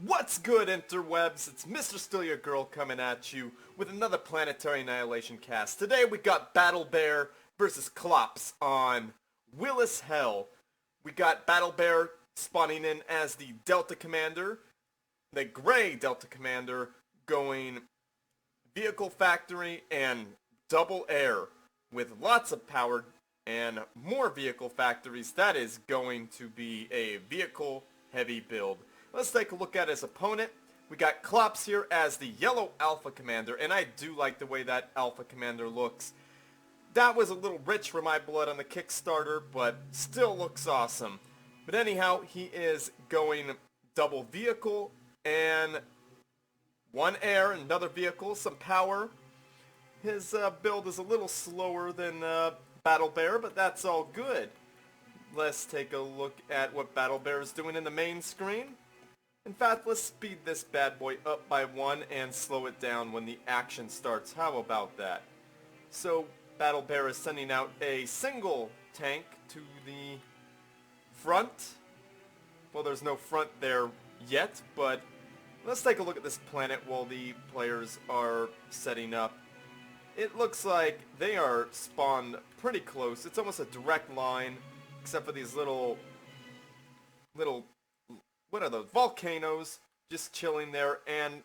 What's good, interwebs? It's Mr.StealUrGurl coming at you with another Planetary Annihilation cast. Today we got BattleBear versus Clopse on Willis Hell. We got BattleBear spawning in as the Delta Commander, the Gray Delta Commander going Vehicle Factory and Double Air with lots of power and more Vehicle Factories. That is going to be a vehicle heavy build. Let's take a look at his opponent. We got Clopse here as the Yellow Alpha Commander, and I do like the way that Alpha Commander looks. That was a little rich for my blood on the Kickstarter, but still looks awesome. But anyhow, he is going double vehicle and one air, another vehicle, some power. His build is a little slower than BattleBear, but that's all good. Let's take a look at what BattleBear is doing in the main screen. In fact, let's speed this bad boy up by 1 and slow it down when the action starts. How about that? So, BattleBear is sending out a single tank to the front. Well, there's no front there yet, but let's take a look at this planet while the players are setting up. It looks like they are spawned pretty close. It's almost a direct line, except for these little what are those? Volcanoes just chilling there, and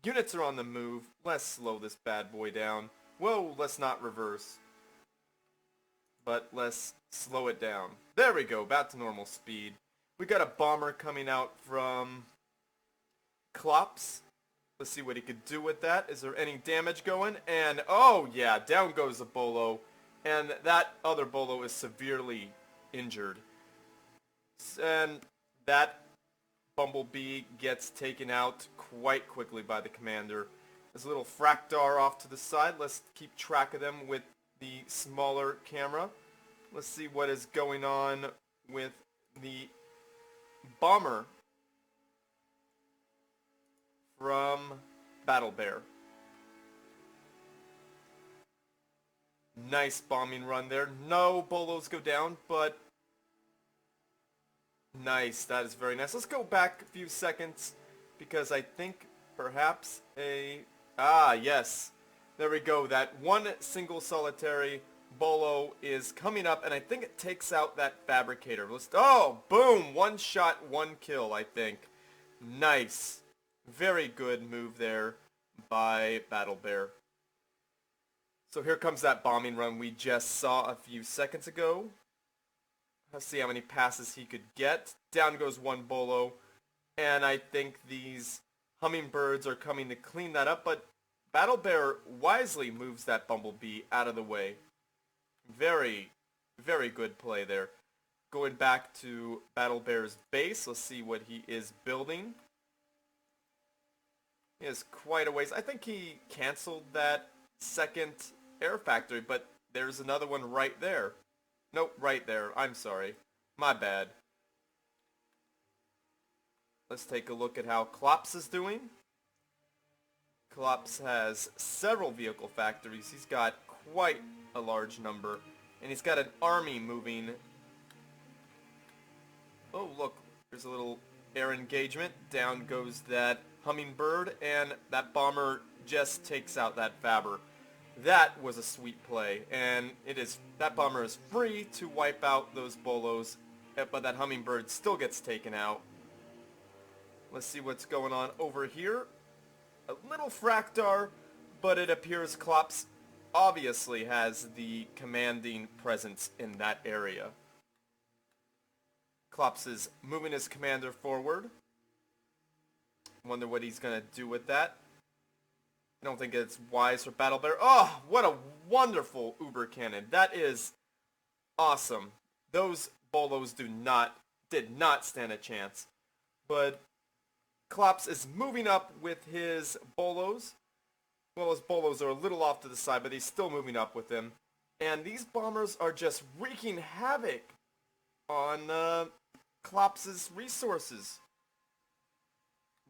units are on the move. Let's slow this bad boy down. Whoa, let's not reverse. But let's slow it down. There we go, back to normal speed. We got a bomber coming out from Clopse. Let's see what he could do with that. Is there any damage going? And, oh yeah, down goes the bolo. And that other bolo is severely injured. And that Bumblebee gets taken out quite quickly by the commander. There's a little Fractar off to the side. Let's keep track of them with the smaller camera. Let's see what is going on with the bomber from BattleBear. Nice bombing run there. No bolos go down, but nice, that is very nice. Let's go back a few seconds, because I think perhaps yes. There we go. That one single solitary bolo is coming up, and I think it takes out that fabricator. Oh, boom! One shot, one kill, I think. Nice. Very good move there by BattleBear. So here comes that bombing run we just saw a few seconds ago. Let's see how many passes he could get. Down goes one bolo. And I think these hummingbirds are coming to clean that up. But BattleBear wisely moves that bumblebee out of the way. Very, very good play there. Going back to BattleBear's base. Let's see what he is building. He has quite a ways. I think he canceled that second air factory. But there's another one right there. Nope, right there. I'm sorry. My bad. Let's take a look at how Clopse is doing. Clopse has several vehicle factories. He's got quite a large number. And he's got an army moving. Oh, look. There's a little air engagement. Down goes that hummingbird. And that bomber just takes out that fabber. That was a sweet play, and that bomber is free to wipe out those bolos, but that hummingbird still gets taken out. Let's see what's going on over here. A little Fractar, but it appears Clopse obviously has the commanding presence in that area. Clopse is moving his commander forward. Wonder what he's going to do with that. I don't think it's wise for BattleBear. Oh, what a wonderful Uber cannon. That is awesome. Those bolos did not stand a chance. But Clopse is moving up with his bolos. Well, his bolos are a little off to the side, but he's still moving up with them. And these bombers are just wreaking havoc on Clopse's resources.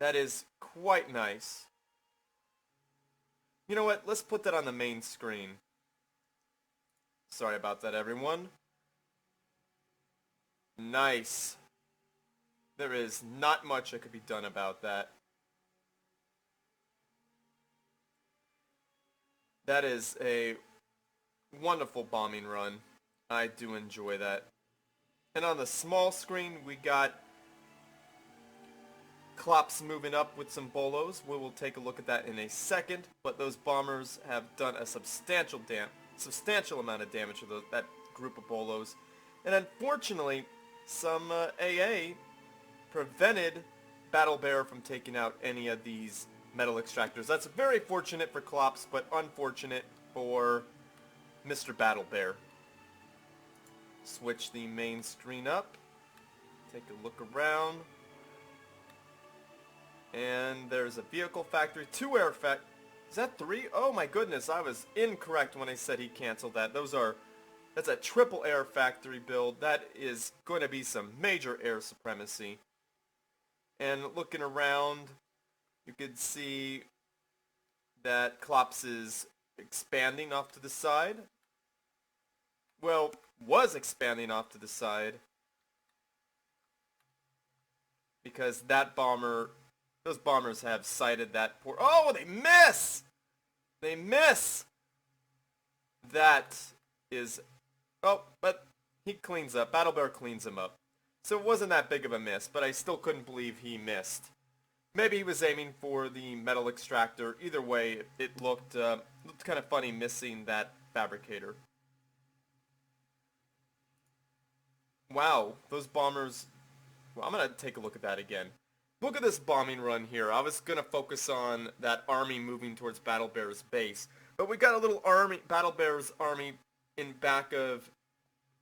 That is quite nice. You know what? Let's put that on the main screen. Sorry about that, everyone. Nice. There is not much that could be done about that. That is a wonderful bombing run. I do enjoy that. And on the small screen, we got Clopse moving up with some bolos. We will take a look at that in a second, but those bombers have done a substantial amount of damage to that group of bolos. And unfortunately, some AA prevented BattleBear from taking out any of these metal extractors. That's very fortunate for Clopse, but unfortunate for Mr. BattleBear. Switch the main screen up. Take a look around. And there's a vehicle factory, 2 air fact. Is that 3? Oh my goodness, I was incorrect when I said he canceled that. That's a triple air factory build. That is going to be some major air supremacy. And looking around, you could see that Clopse is expanding off to the side. Well, was expanding off to the side. Because those bombers have sighted that poor... Oh, they miss! They miss! That is... Oh, but he cleans up. BattleBear cleans him up. So it wasn't that big of a miss, but I still couldn't believe he missed. Maybe he was aiming for the metal extractor. Either way, it looked kind of funny missing that fabricator. Wow, those bombers... Well, I'm going to take a look at that again. Look at this bombing run here. I was going to focus on that army moving towards BattleBear's base. But we got a little army, BattleBear's army in back of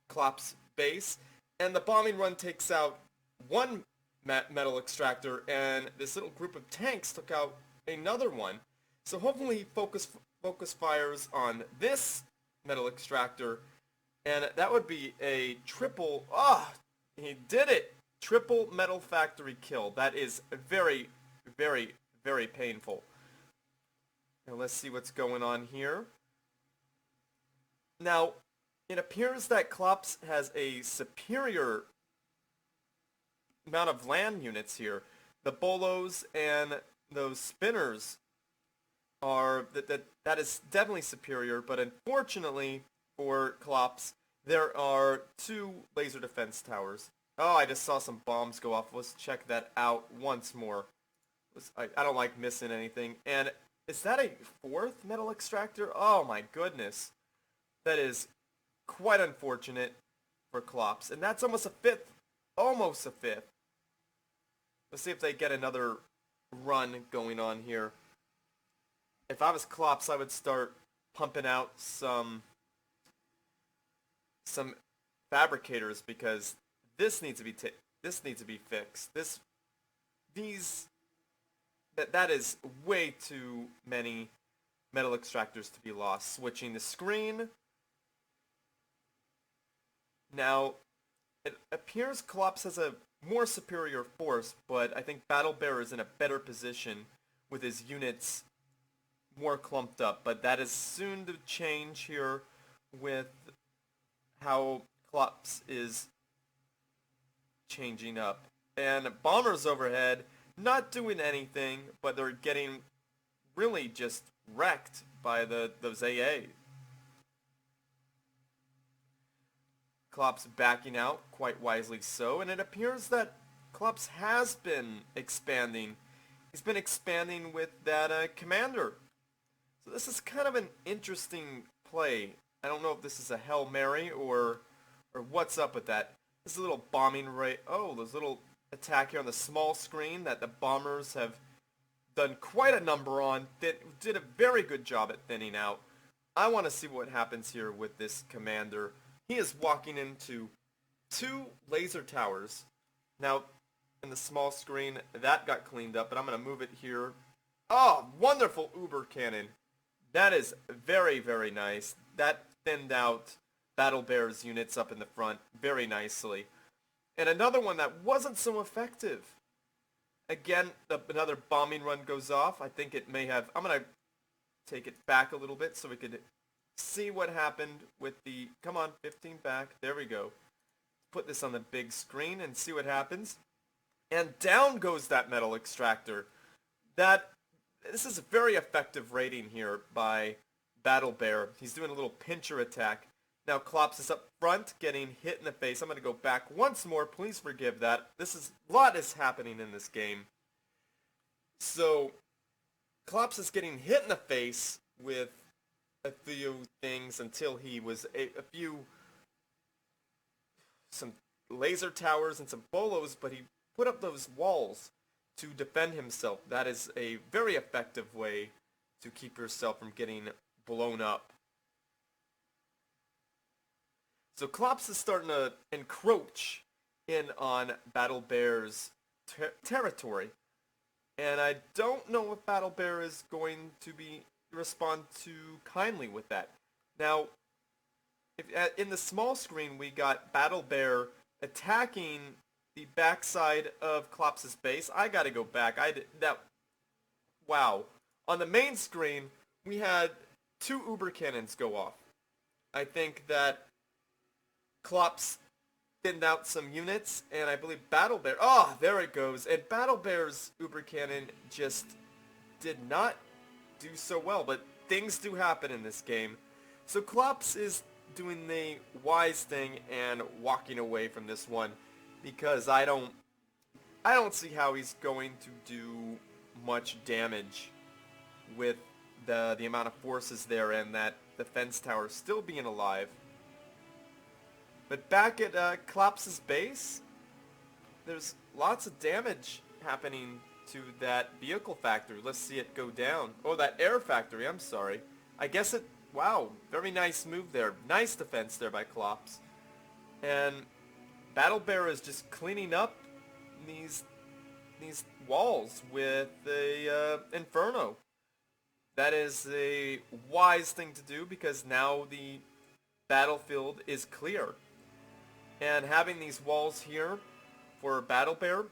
Clopse's base. And the bombing run takes out one metal extractor, and this little group of tanks took out another one. So hopefully he focus fires on this metal extractor, and that would be a triple... Ah! He did it! Triple metal factory kill. That is very, very, very painful. Now let's see what's going on here. Now, it appears that Clopse has a superior amount of land units here. The bolos and those spinners are... That is definitely superior, but unfortunately for Clopse, there are 2 laser defense towers. Oh, I just saw some bombs go off. Let's check that out once more. I don't like missing anything. And is that a 4th metal extractor? Oh my goodness. That is quite unfortunate for Clopse. And that's almost a 5th. Almost a 5th. Let's see if they get another run going on here. If I was Clopse, I would start pumping out some fabricators, because this needs to be fixed. That is way too many metal extractors to be lost. Switching the screen. Now, it appears Clopse has a more superior force, but I think BattleBear is in a better position with his units more clumped up. But that is soon to change here with how Clopse is changing up. And bombers overhead, not doing anything, but they're getting really just wrecked by those AA. Clopse backing out, quite wisely so, and it appears that Clopse has been expanding. He's been expanding with that commander. So this is kind of an interesting play. I don't know if this is a Hail Mary or what's up with that. This is a little bombing rate. Oh, there's a little attack here on the small screen that the bombers have done quite a number on. Did a very good job at thinning out. I want to see what happens here with this commander. He is walking into 2 laser towers. Now, in the small screen, that got cleaned up, but I'm going to move it here. Oh, wonderful Uber cannon. That is very, very nice. That thinned out BattleBear's units up in the front very nicely. And another one that wasn't so effective. Again, another bombing run goes off. I think it may have... I'm going to take it back a little bit so we could see what happened with the... Come on, 15 back. There we go. Put this on the big screen and see what happens. And down goes that metal extractor. This is a very effective rating here by BattleBear. He's doing a little pincher attack. Now Clopse is up front, getting hit in the face. I'm going to go back once more. Please forgive that. A lot is happening in this game. So Clopse is getting hit in the face with a few things until he was some laser towers and some bolos, but he put up those walls to defend himself. That is a very effective way to keep yourself from getting blown up. So Clopse is starting to encroach in on BattleBear's territory. And I don't know if BattleBear is going to respond too kindly with that. Now, in the small screen, we got BattleBear attacking the backside of Clopse's base. I gotta go back. Wow. On the main screen, we had 2 Uber cannons go off. I think that Clopse thinned out some units, and I believe BattleBear, oh, there it goes. And BattleBear's Uber cannon just did not do so well, but things do happen in this game. So Clopse is doing the wise thing and walking away from this one, because I don't see how he's going to do much damage with the amount of forces there and that defense tower still being alive. But back at Clopse's base, there's lots of damage happening to that vehicle factory. Let's see it go down. Oh, that air factory, I'm sorry. I guess it, wow, very nice move there. Nice defense there by Clopse. And BattleBear is just cleaning up these walls with the Inferno. That is a wise thing to do because now the battlefield is clear. And having these walls here for BattleBear,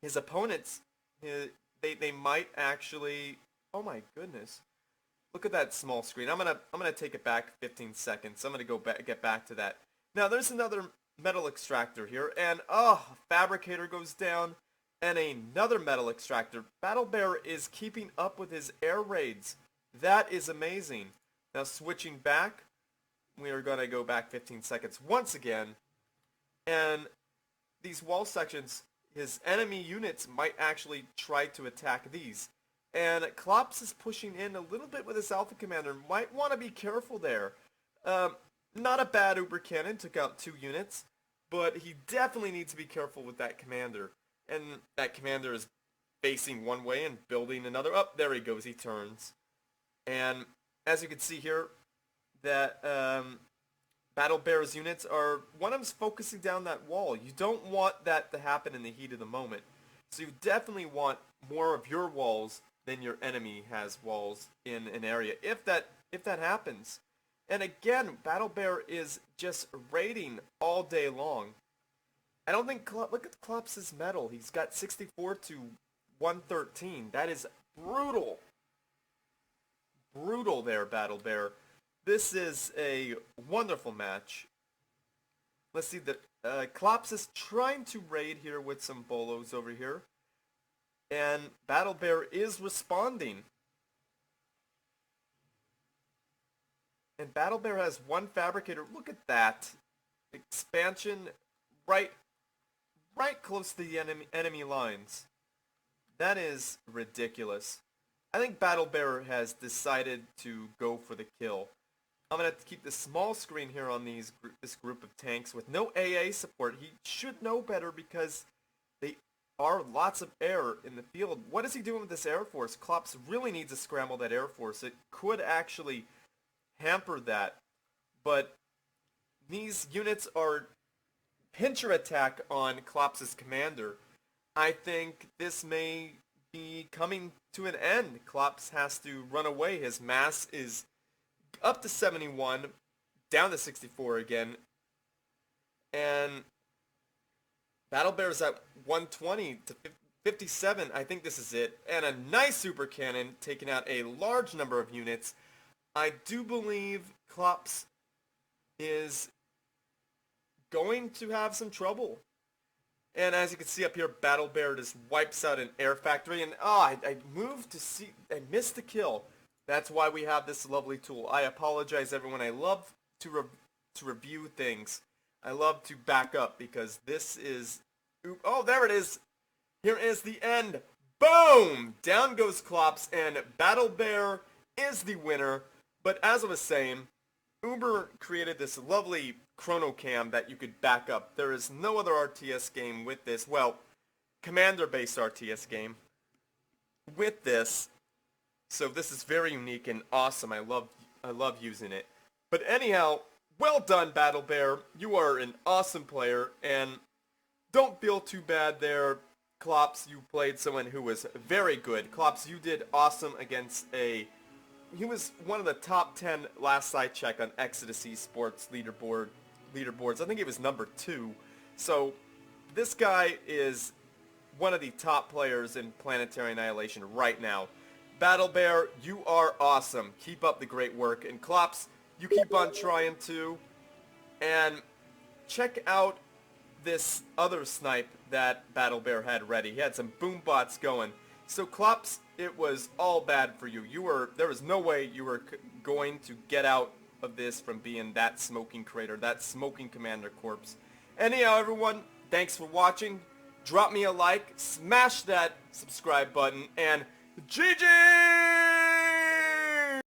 his opponents, they might actually, oh my goodness. Look at that small screen. I'm gonna take it back 15 seconds. I'm gonna get back to that. Now there's another metal extractor here, and fabricator goes down, and another metal extractor. BattleBear is keeping up with his air raids. That is amazing. Now switching back, we are gonna go back 15 seconds once again, and these wall sections, his enemy units might actually try to attack these. And Clopse is pushing in a little bit with his Alpha Commander. Might want to be careful there. Not a bad Uber Cannon, took out 2 units, but he definitely needs to be careful with that commander. And that commander is facing one way and building another. Oh, there he goes, he turns. And as you can see here, that BattleBear's units are, one of them's focusing down that wall. You don't want that to happen in the heat of the moment. So you definitely want more of your walls than your enemy has walls in an area, if that happens. And again, BattleBear is just raiding all day long. I don't think, look at Clopse's metal. He's got 64 to 113. That is brutal. Brutal there, BattleBear. This is a wonderful match. Let's see, Clopse is trying to raid here with some bolos over here. And BattleBear is responding. And BattleBear has 1 fabricator. Look at that. Expansion right close to the enemy lines. That is ridiculous. I think BattleBear has decided to go for the kill. I'm going to keep the small screen here on this group of tanks with no AA support. He should know better because they are lots of air in the field. What is he doing with this Air Force? Clopse really needs to scramble that Air Force. It could actually hamper that. But these units are pincher attack on Clopse's commander. I think this may be coming to an end. Clopse has to run away. His mass is up to 71, down to 64 again. And BattleBear's at 120 to 57. I think this is it. And a nice super cannon taking out a large number of units. I do believe Clopse is going to have some trouble. And as you can see up here, BattleBear just wipes out an air factory. And I moved to see, I missed the kill. That's why we have this lovely tool. I apologize, everyone. I love to review things. I love to back up because this is... Oh, there it is. Here is the end. Boom! Down goes Clopse, and BattleBear is the winner. But as I was saying, Uber created this lovely chrono cam that you could back up. There is no other RTS game with this. Well, commander-based RTS game with this. So this is very unique and awesome. I love using it. But anyhow, well done, BattleBear. You are an awesome player, and don't feel too bad there. Clopse, you played someone who was very good. Clopse, you did awesome against a... He was one of the top 10 last I checked on Exodus Esports leaderboards. I think he was number 2. So this guy is one of the top players in Planetary Annihilation right now. BattleBear, you are awesome. Keep up the great work. And Clopse, you keep on trying to. And check out this other snipe that BattleBear had ready. He had some boom bots going. So Clopse, it was all bad for you. There was no way you were going to get out of this from being that smoking crater, that smoking commander corpse. Anyhow, everyone, thanks for watching. Drop me a like, smash that subscribe button, and GG!